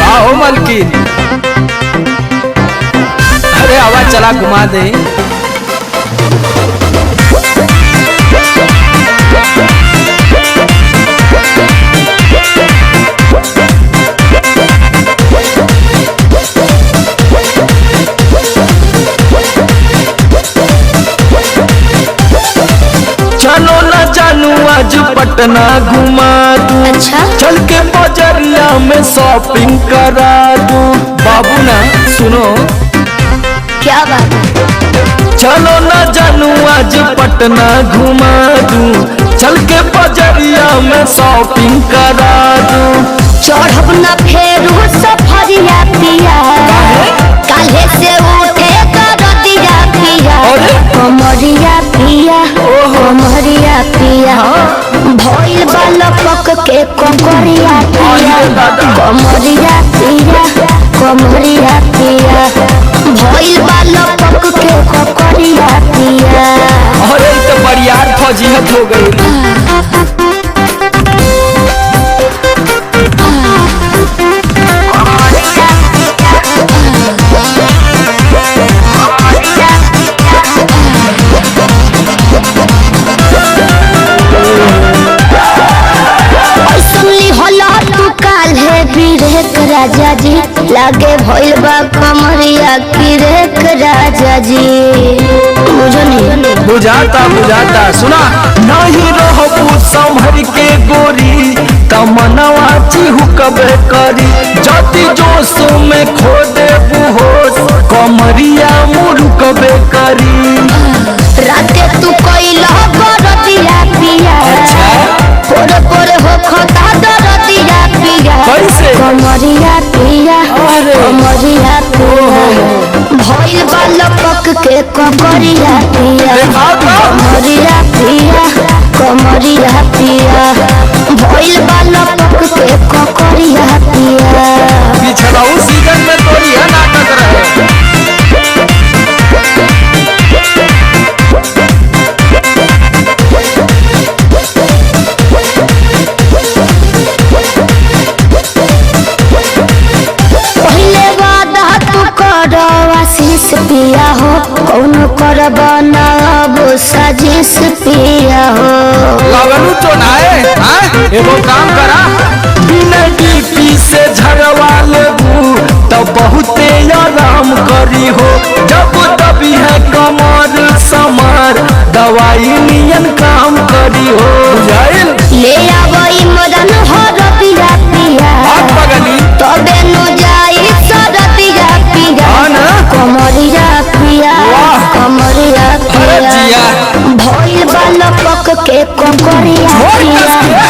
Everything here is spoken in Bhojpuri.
आओ मलकिन, अरे आवाज चला घुमा दे। चलो ना जानू आज पटना घुमा दूं। अच्छा? चल के बजरिया में शॉपिंग करा दूं। बाबू ना सुनो, क्या बात है? चलो ना जानू आज पटना घुमा दूं। चल के बजरिया में शॉपिंग करा दूं। चढ़ब न फेरू सफरिया पिया, काले से उठे करदिया पिया। अरे? कमरिया पिया, कमरिया पिया, भइल बालपक के कमरिया पिया। कमरिया पिया, कमरिया पिया, भइल बालपक के कमरिया पिया। अरे तो बरियार फजीहत हो गई। राजा जी लागे भइल बा कमरिया की रेख राजा जी। मुझे नहीं बुझाता बुझाता, सुना नहीं रहो संभर के गोरी, तमनवा चिहु कबे करी। जति जोश में खो दे होश, कमरिया मुरु कबे करी। राते तू कोइला बरदिया पिया, पोरे पोरे हो खता दरदिया पिया। कैसे? कमरिया पिया, कमरिया पिया, भइल बालपक के कमरिया पिया। कमरिया पिया, कमरिया पिया, भइल बालपक के कमरिया पिया। पिछला उस सीजन में तो यह नाटक रहे। पिया हो कौन कर बनाब साजिश पिया हो। लगनू तो नाए, एगो काम करा, बिना डीपी से झरवा लेबू तो बहुते आराम करी हो। जब दबी है कमर समार, दवाई नियन काम करी हो। बुझाइल? ले आवई मदन हो रतिया पिया, तबे नु जाई सरतिया पिया। कमरिया पिया, कमरिया पिया, भइल बालपक के कमरिया पिया।